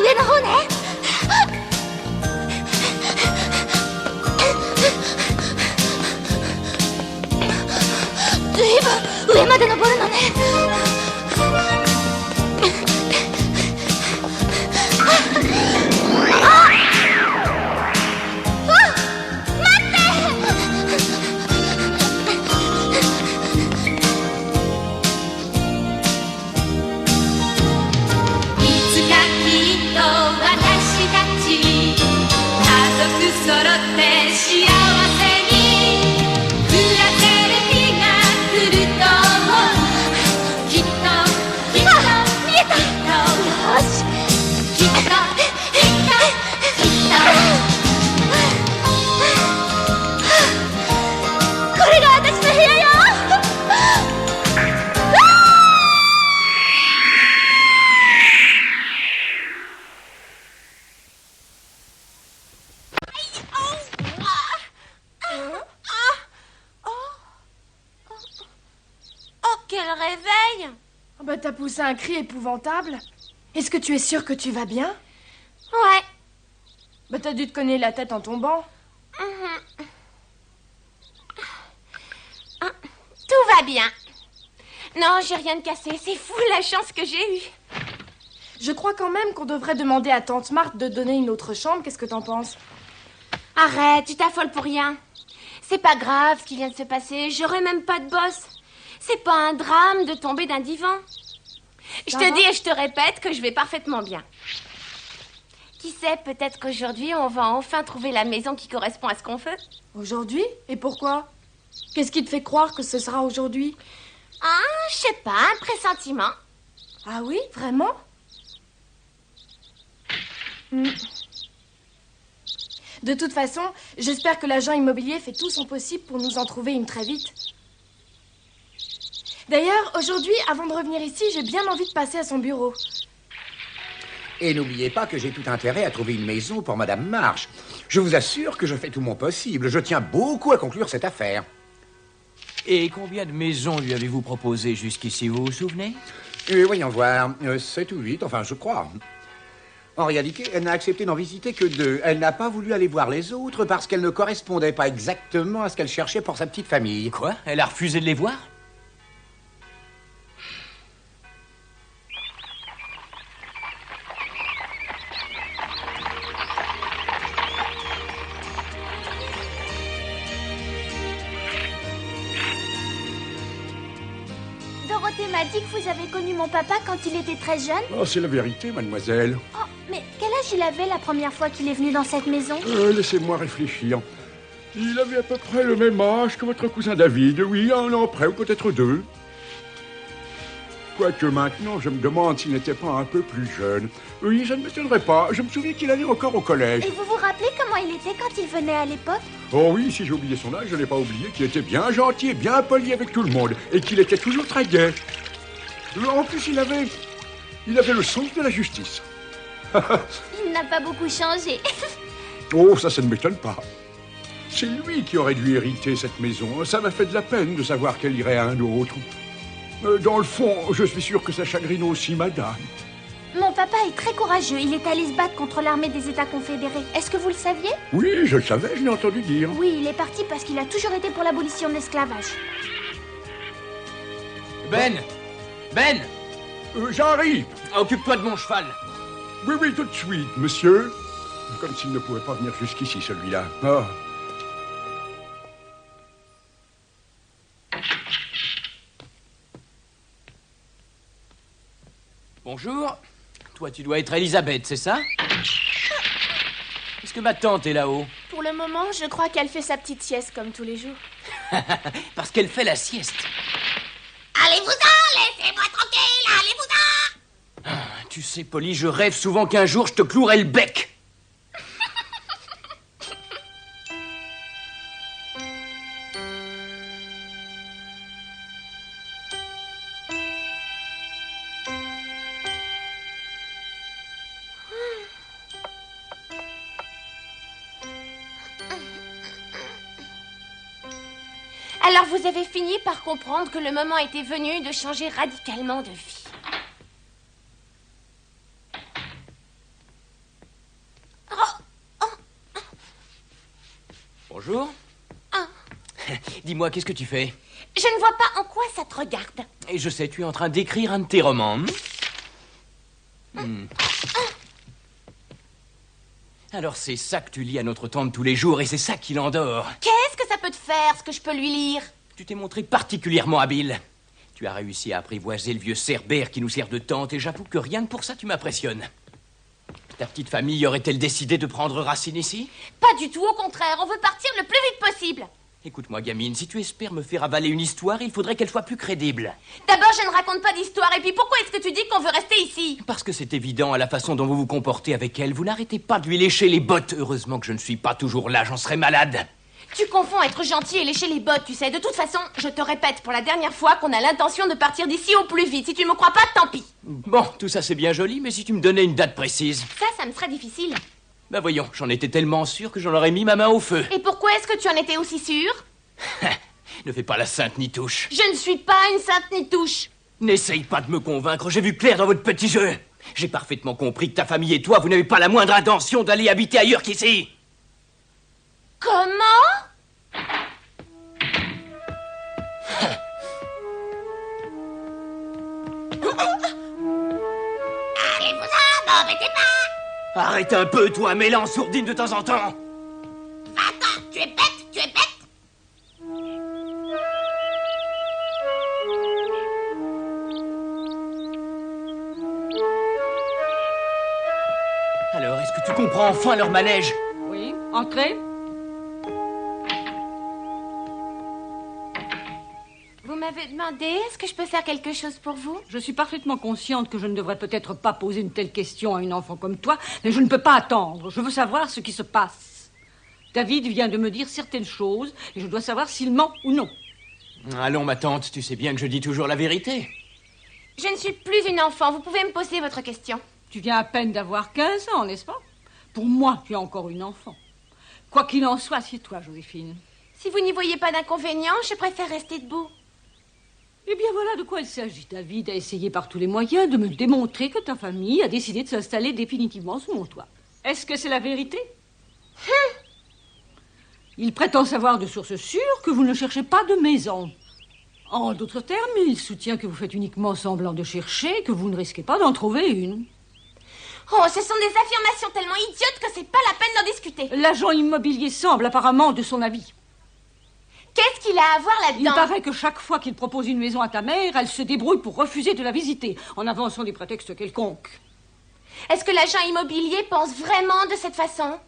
上の方ね。ずいぶん上まで登るのね。T'as poussé un cri épouvantable. Est-ce que tu es sûre que tu vas bien? Ouais. T'as dû te cogner la tête en tombant. Tout va bien. Non, j'ai rien de cassé. C'est fou la chance que j'ai eue. Je crois quand même qu'on devrait demander à Tante Marthe de donner une autre chambre. Qu'est-ce que t'en penses? Arrête, tu t'affoles pour rien. C'est pas grave ce qui vient de se passer. J'aurai même pas de bosse. C'est pas un drame de tomber d'un divan. Je te dis et je te répète que je vais parfaitement bien. Qui sait, peut-être qu'aujourd'hui, on va enfin trouver la maison qui correspond à ce qu'on veut. Aujourd'hui? Et pourquoi? Qu'est-ce qui te fait croire que ce sera aujourd'hui? Ah, je sais pas, un pressentiment. Ah oui, vraiment? De toute façon, j'espère que l'agent immobilier fait tout son possible pour nous en trouver une très vite. D'ailleurs, aujourd'hui, avant de revenir ici, j'ai bien envie de passer à son bureau. Et n'oubliez pas que j'ai tout intérêt à trouver une maison pour Madame March. Je vous assure que je fais tout mon possible. Je tiens beaucoup à conclure cette affaire. Et combien de maisons lui avez-vous proposé jusqu'ici, vous vous souvenez? Voyons voir, 7 ou 8, enfin, je crois. En réalité, elle n'a accepté d'en visiter que 2. Elle n'a pas voulu aller voir les autres parce qu'elles ne correspondaient pas exactement à ce qu'elle cherchait pour sa petite famille. Quoi? Elle a refusé de les voir? Dorothée m'a dit que vous avez connu mon papa quand il était très jeune. Oh, c'est la vérité, mademoiselle. Oh, mais quel âge il avait la première fois qu'il est venu dans cette maison? Laissez-moi réfléchir. Il avait à peu près le même âge que votre cousin David. Oui, 1 an près, ou peut-être 2. Quoique maintenant, je me demande s'il n'était pas un peu plus jeune. Oui, ça ne m'étonnerait pas. Je me souviens qu'il allait encore au collège. Et vous vous rappelez comment il était quand il venait à l'époque? Oh oui, si j'ai oublié son âge, je n'ai pas oublié qu'il était bien gentil et bien poli avec tout le monde. Et qu'il était toujours très gai. En plus, il avait le sens de la justice. Il n'a pas beaucoup changé. Oh, ça ne m'étonne pas. C'est lui qui aurait dû hériter cette maison. Ça m'a fait de la peine de savoir qu'elle irait à un autre. Dans le fond, je suis sûr que ça chagrine aussi madame. Mon papa est très courageux. Il est allé se battre contre l'armée des États confédérés. Est-ce que vous le saviez? Oui, je le savais, je l'ai entendu dire. Oui, il est parti parce qu'il a toujours été pour l'abolition de l'esclavage. Ben! J'arrive. Occupe-toi de mon cheval. Oui, tout de suite, monsieur. Comme s'il ne pouvait pas venir jusqu'ici, celui-là. Oh. Bonjour. Toi, tu dois être Elisabeth, c'est ça? Est-ce que ma tante est là-haut? Pour le moment, je crois qu'elle fait sa petite sieste comme tous les jours. Parce qu'elle fait la sieste. Allez-vous-en, laissez-moi tranquille, allez-vous-en. Tu sais, Polly, je rêve souvent qu'un jour je te clouerai le bec. Alors vous avez fini par comprendre que le moment était venu de changer radicalement de vie. Bonjour. Ah. Dis-moi, qu'est-ce que tu fais? Je ne vois pas en quoi ça te regarde. Et je sais, tu es en train d'écrire un de tes romans. Alors c'est ça que tu lis à notre tante tous les jours et c'est ça qui l'endort. Qu'est-ce que ça peut te faire, ce que je peux lui lire? Tu t'es montré particulièrement habile. Tu as réussi à apprivoiser le vieux Cerbère qui nous sert de tante et j'avoue que rien que pour ça tu m'impressionnes. Ta petite famille aurait-elle décidé de prendre racine ici? Pas du tout, au contraire, on veut partir le plus vite possible. Écoute-moi, gamine, si tu espères me faire avaler une histoire, il faudrait qu'elle soit plus crédible. D'abord, je ne raconte pas d'histoire, et puis pourquoi est-ce que tu dis qu'on veut rester ici? Parce que c'est évident à la façon dont vous vous comportez avec elle. Vous n'arrêtez pas de lui lécher les bottes. Heureusement que je ne suis pas toujours là, j'en serais malade. Tu confonds être gentil et lécher les bottes, tu sais. De toute façon, je te répète pour la dernière fois qu'on a l'intention de partir d'ici au plus vite. Si tu me crois pas, tant pis. Bon, tout ça c'est bien joli, mais si tu me donnais une date précise... Ça me serait difficile. Ben voyons, j'en étais tellement sûr que j'en aurais mis ma main au feu. Et pourquoi est-ce que tu en étais aussi sûr? Ne fais pas la sainte ni touche. Je ne suis pas une sainte ni touche. N'essaye pas de me convaincre, j'ai vu clair dans votre petit jeu. J'ai parfaitement compris que ta famille et toi, vous n'avez pas la moindre intention d'aller habiter ailleurs qu'ici. Comment? Allez-vous-en, m'embêtez pas. Arrête un peu, toi, mêlant sourdine de temps en temps. Va-t'en, tu es bête, tu es bête. Alors, est-ce que tu comprends enfin leur manège? Oui, entrez. Vous m'avez demandé, est-ce que je peux faire quelque chose pour vous? Je suis parfaitement consciente que je ne devrais peut-être pas poser une telle question à une enfant comme toi, mais je ne peux pas attendre. Je veux savoir ce qui se passe. David vient de me dire certaines choses et je dois savoir s'il ment ou non. Allons, ma tante, tu sais bien que je dis toujours la vérité. Je ne suis plus une enfant, vous pouvez me poser votre question. Tu viens à peine d'avoir 15 ans, n'est-ce pas? Pour moi, tu es encore une enfant. Quoi qu'il en soit, assieds-toi, Joséphine. Si vous n'y voyez pas d'inconvénient, je préfère rester debout. Eh bien, voilà de quoi il s'agit. David a essayé par tous les moyens de me démontrer que ta famille a décidé de s'installer définitivement sous mon toit. Est-ce que c'est la vérité? Il prétend savoir de sources sûres que vous ne cherchez pas de maison. En d'autres termes, il soutient que vous faites uniquement semblant de chercher, que vous ne risquez pas d'en trouver une. Oh, ce sont des affirmations tellement idiotes que c'est pas la peine d'en discuter. L'agent immobilier semble apparemment de son avis. Qu'est-ce qu'il a à voir Il là-dedans? paraît que chaque fois qu'il propose une maison à ta mère, elle se débrouille pour refuser de la visiter, en avançant des prétextes quelconques. Est-ce que l'agent immobilier pense vraiment de cette façon?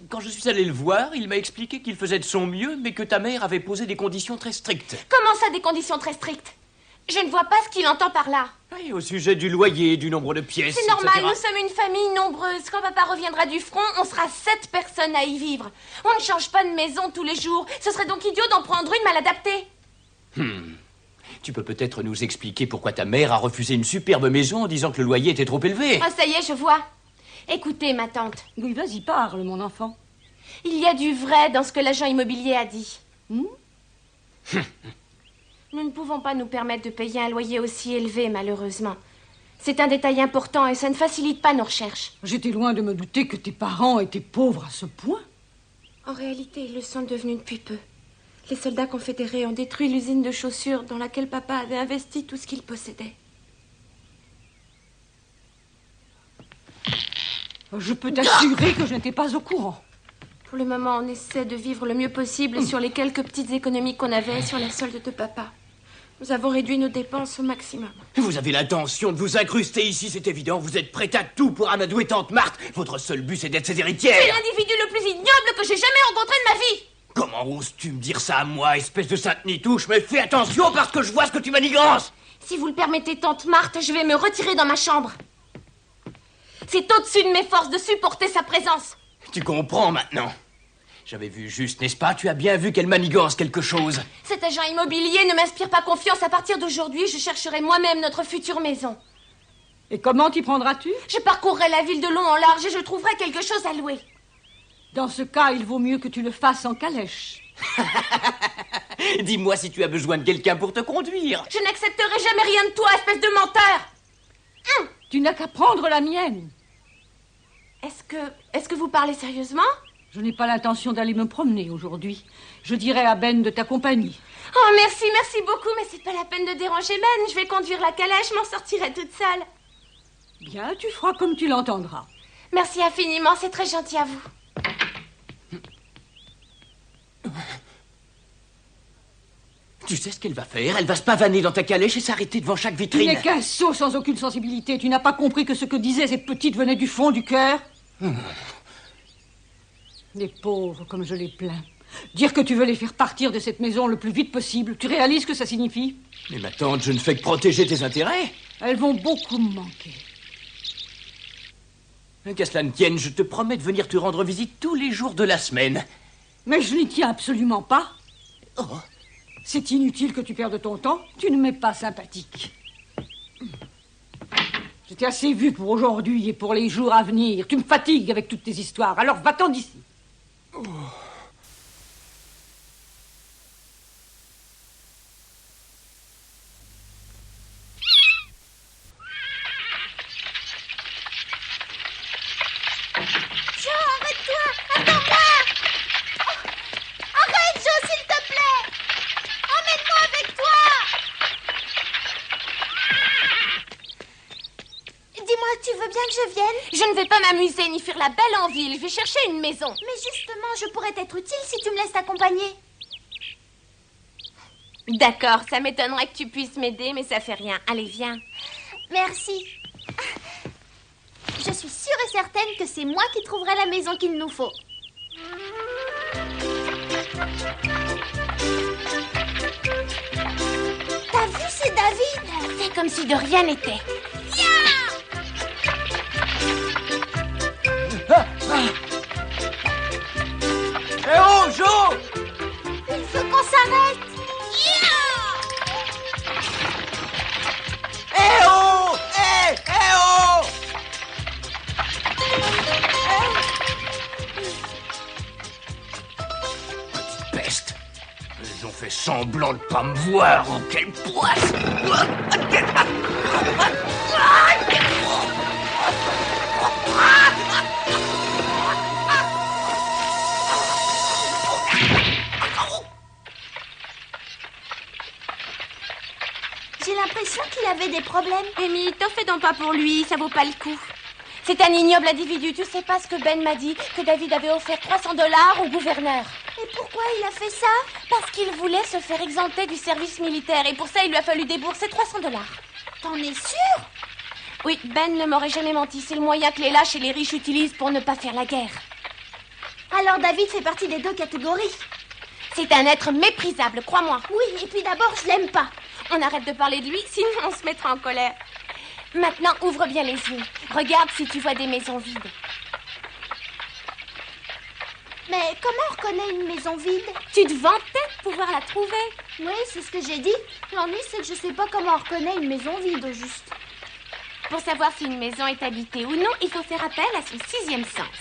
Quand je suis allé le voir, il m'a expliqué qu'il faisait de son mieux, mais que ta mère avait posé des conditions très strictes. Comment ça, des conditions très strictes? Je ne vois pas ce qu'il entend par là. Et au sujet du loyer, du nombre de pièces, C'est normal, etc. nous sommes une famille nombreuse. Quand papa reviendra du front, on sera 7 personnes à y vivre. On ne change pas de maison tous les jours. Ce serait donc idiot d'en prendre une mal adaptée. Tu peux peut-être nous expliquer pourquoi ta mère a refusé une superbe maison en disant que le loyer était trop élevé. Ah, ça y est, je vois. Écoutez, ma tante, Oui, vas-y, parle, mon enfant. il y a du vrai dans ce que l'agent immobilier a dit. Nous ne pouvons pas nous permettre de payer un loyer aussi élevé, malheureusement. C'est un détail important et ça ne facilite pas nos recherches. J'étais loin de me douter que tes parents étaient pauvres à ce point. En réalité, ils le sont devenus depuis peu. Les soldats confédérés ont détruit l'usine de chaussures dans laquelle papa avait investi tout ce qu'il possédait. Je peux t'assurer que je n'étais pas au courant. Pour le moment, on essaie de vivre le mieux possible sur les quelques petites économies qu'on avait sur la solde de papa. Nous avons réduit nos dépenses au maximum. Vous avez l'intention de vous incruster ici, c'est évident. Vous êtes prête à tout pour amadouer tante Marthe. Votre seul but, c'est d'être ses C'est héritières. l'individu le plus ignoble que j'ai jamais rencontré de ma vie. Comment oses-tu me dire ça à moi, espèce de sainte nitouche? Mais fais attention parce que je vois ce que tu manigances. Si vous le permettez, tante Marthe, je vais me retirer dans ma chambre. C'est au-dessus de mes forces de supporter sa présence. Tu comprends maintenant. J'avais vu juste, n'est-ce pas? Tu as bien vu qu'elle manigance quelque chose. Cet agent immobilier ne m'inspire pas confiance. À partir d'aujourd'hui, je chercherai moi-même notre future maison. Et comment t'y prendras-tu? Je parcourrai la ville de long en large et je trouverai quelque chose à louer. Dans ce cas, il vaut mieux que tu le fasses en calèche. Dis-moi si tu as besoin de quelqu'un pour te conduire. Je n'accepterai jamais rien de toi, espèce de menteur. Tu n'as qu'à prendre la mienne. Est-ce que vous parlez sérieusement? Je n'ai pas l'intention d'aller me promener aujourd'hui. Je dirai à Ben de t'accompagner. Oh, merci beaucoup, mais c'est pas la peine de déranger Ben. Je vais conduire la calèche, je m'en sortirai toute seule. Bien, tu feras comme tu l'entendras. Merci infiniment, c'est très gentil à vous. Tu sais ce qu'elle va faire? Elle va se pavaner dans ta calèche et s'arrêter devant chaque Tu vitrine. n'es qu'un sot sans aucune sensibilité. Tu n'as pas compris que ce que disaient ces petites venait du fond du cœur? Les pauvres, comme je les plains. Dire que tu veux les faire partir de cette maison le plus vite possible, tu réalises ce que ça signifie? Mais ma tante, je ne fais que protéger tes intérêts. Elles vont beaucoup me manquer. Qu'à cela ne tienne, je te promets de venir te rendre visite tous les jours de la semaine. Mais je n'y tiens absolument pas. Oh. C'est inutile que tu perdes ton temps. Tu ne m'es pas sympathique. Je t'ai assez vu pour aujourd'hui et pour les jours à venir. Tu me fatigues avec toutes tes histoires. Alors va-t'en d'ici. Oh. Je ne vais pas m'amuser ni faire la belle en ville. Je vais chercher une maison. Mais justement, je pourrais t'être utile si tu me laisses t'accompagner. D'accord, ça m'étonnerait que tu puisses m'aider, mais ça fait rien. Allez, viens. Merci. Je suis sûre et certaine que c'est moi qui trouverai la maison qu'il nous faut. T'as vu, c'est David? Fais comme si de rien n'était. Eh oh, Jo! Il faut qu'on s'arrête. Eh oh! Eh oh! Petite peste! Ils ont fait semblant de pas me voir. Oh, quelle poisse! J'ai l'impression qu'il avait des problèmes. Amy, t'en fais donc pas pour lui, ça vaut pas le coup. C'est un ignoble individu. Tu sais pas ce que Ben m'a dit? Que David avait offert $300 au gouverneur. Et pourquoi il a fait ça? Parce qu'il voulait se faire exempter du service militaire. Et pour ça, il lui a fallu débourser $300. T'en es sûre? Oui, Ben ne m'aurait jamais menti. C'est le moyen que les lâches et les riches utilisent pour ne pas faire la guerre. Alors David fait partie des deux catégories. C'est un être méprisable, crois-moi. Oui, et puis d'abord, je l'aime pas. On arrête de parler de lui, sinon on se mettra en colère. Maintenant, ouvre bien les yeux. Regarde si tu vois des maisons vides. Mais comment on reconnaît une maison vide? Tu te vantais de pouvoir la trouver. Oui, c'est ce que j'ai dit. L'ennui, c'est que je sais pas comment on reconnaît une maison vide, au juste. Pour savoir si une maison est habitée ou non, il faut faire appel à son sixième sens.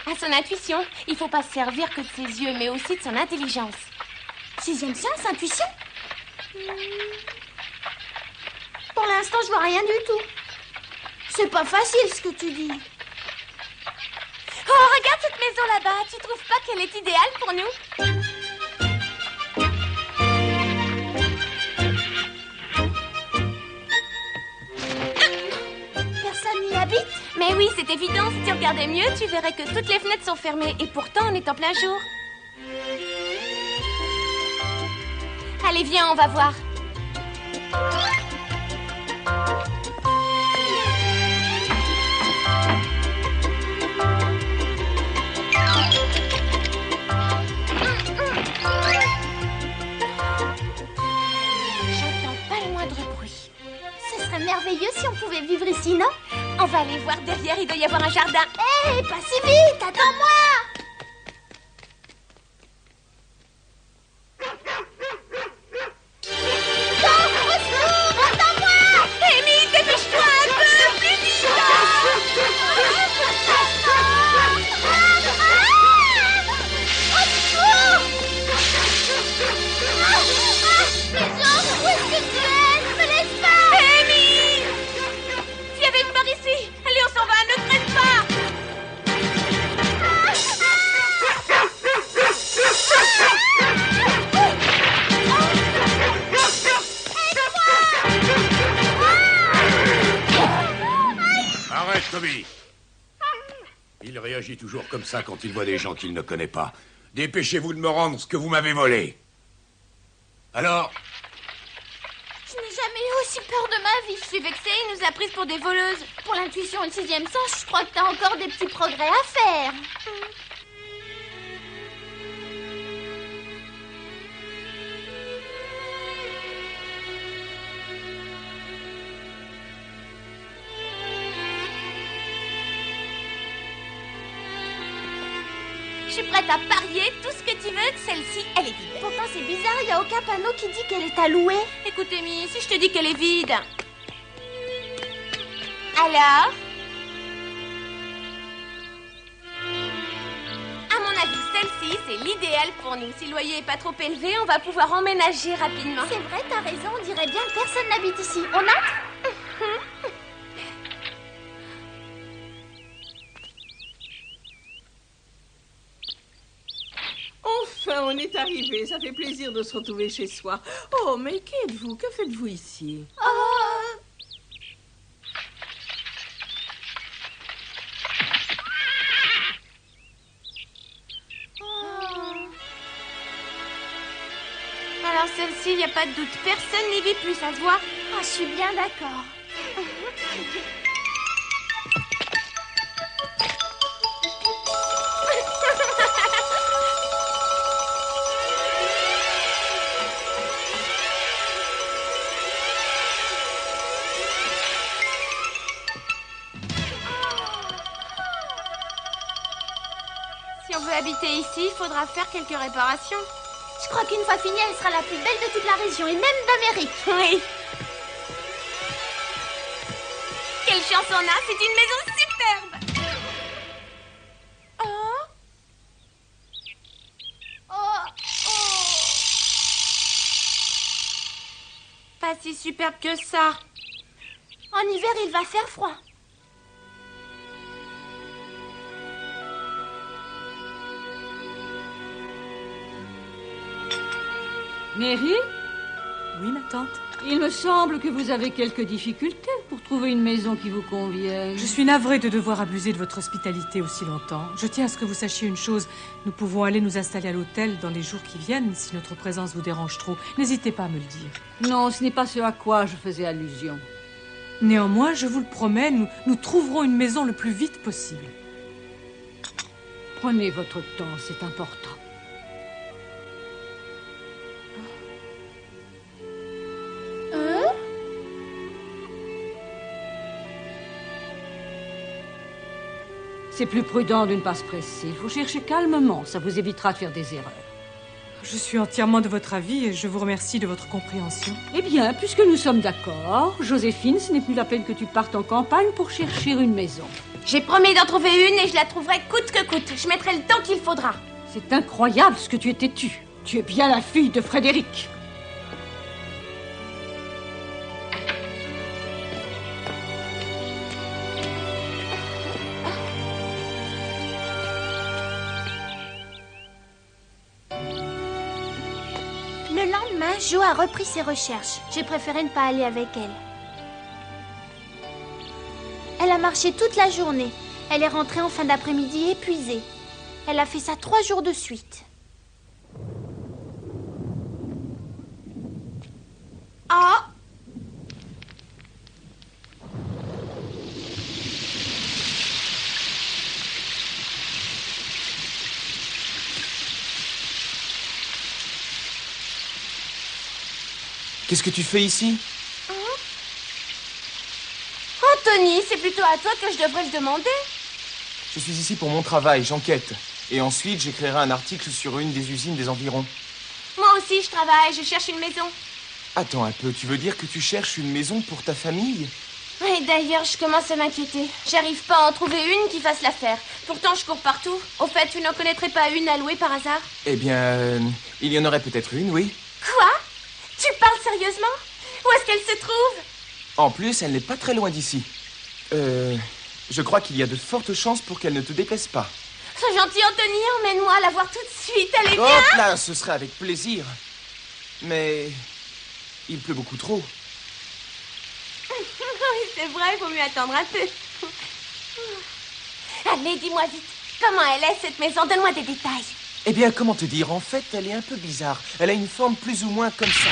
À son intuition. Il faut pas se servir que de ses yeux, mais aussi de son intelligence. Sixième sens, intuition? Pour l'instant, je vois rien du tout. C'est pas facile, ce que tu dis. Oh, regarde cette maison là-bas. Tu trouves pas qu'elle est idéale pour nous? Personne n'y habite? Mais oui, c'est évident. Si tu regardais mieux, tu verrais que toutes les fenêtres sont fermées. Et pourtant, on est en plein jour. Allez, viens, on va voir. J'entends pas le moindre bruit. Ce serait merveilleux si on pouvait vivre ici, non? On va aller voir derrière, il doit y avoir un jardin. Hé, pas si vite, attends-moi! toujours comme ça quand il voit des gens qu'il ne connaît pas. Dépêchez-vous de me rendre ce que vous m'avez volé. Alors? Je n'ai jamais eu aussi peur de ma vie. Je suis vexée, il nous a prises pour des voleuses. Pour l'intuition et le sixième sens, je crois que t'as encore des petits progrès à faire. Je suis prête à parier tout ce que tu veux que celle-ci, elle est vide. Pourtant, c'est bizarre, il n'y a aucun panneau qui dit qu'elle est à louer. Écoute, Amy, si je te dis qu'elle est vide... Alors? À mon avis, celle-ci, c'est l'idéal pour nous. Si le loyer est pas trop élevé, on va pouvoir emménager rapidement. C'est vrai, t'as raison, on dirait bien que personne n'habite ici. On entre? Enfin, on est arrivé. Ça fait plaisir de se retrouver chez soi. Oh, mais qui êtes-vous? Que faites-vous ici? Oh! Alors celle-ci, il n'y a pas de doute. Personne n'y vit plus, ça se voit. Ah, je suis bien d'accord. Si on veut habiter ici, il faudra faire quelques réparations. Je crois qu'une fois finie, elle sera la plus belle de toute la région et même d'Amérique. Oui. Quelle chance on a, c'est une maison superbe. Oh. Oh, Pas si superbe que ça. En hiver, il va faire froid. Mary, Oui, ma tante. il me semble que vous avez quelques difficultés pour trouver une maison qui vous convienne. Je suis navrée de devoir abuser de votre hospitalité aussi longtemps. Je tiens à ce que vous sachiez une chose. Nous pouvons aller nous installer à l'hôtel dans les jours qui viennent si notre présence vous dérange trop. N'hésitez pas à me le dire. Non, ce n'est pas ce à quoi je faisais allusion. Néanmoins, je vous le promets, nous trouverons une maison le plus vite possible. Prenez votre temps, c'est important. C'est plus prudent de ne pas se presser. Il faut chercher calmement, ça vous évitera de faire des erreurs. Je suis entièrement de votre avis et je vous remercie de votre compréhension. Eh bien, puisque nous sommes d'accord, Joséphine, ce n'est plus la peine que tu partes en campagne pour chercher une maison. J'ai promis d'en trouver une et je la trouverai coûte que coûte. Je mettrai le temps qu'il faudra. C'est incroyable ce que tu es têtue. Tu es bien la fille de Frédéric. Le lendemain, Jo a repris ses recherches. J'ai préféré ne pas aller avec elle. Elle a marché toute la journée. Elle est rentrée en fin d'après-midi épuisée. Elle a fait ça 3 jours de suite. Oh. Qu'est-ce que tu fais ici? Anthony, c'est plutôt à toi que je devrais le demander. Je suis ici pour mon travail, j'enquête. Et ensuite, j'écrirai un article sur une des usines des environs. Moi aussi, je travaille, je cherche une maison. Attends un peu, tu veux dire que tu cherches une maison pour ta famille? Oui, d'ailleurs, je commence à m'inquiéter. J'arrive pas à en trouver une qui fasse l'affaire. Pourtant, je cours partout. Au fait, tu n'en connaîtrais pas une à louer par hasard? Eh bien, il y en aurait peut-être une, oui. Quoi? Tu parles sérieusement? Où est-ce qu'elle se trouve? En plus, elle n'est pas très loin d'ici. Je crois qu'il y a de fortes chances pour qu'elle ne te déplaise pas. Sois gentil, Anthony, emmène-moi la voir tout de suite, elle est bien. Hop là, ce serait avec plaisir. Mais il pleut beaucoup trop. Oui, c'est vrai, il vaut mieux attendre un peu. Allez, dis-moi vite. Comment elle est, cette maison? Donne-moi des détails. Eh bien, comment te dire? En fait, elle est un peu bizarre. Elle a une forme plus ou moins comme ça.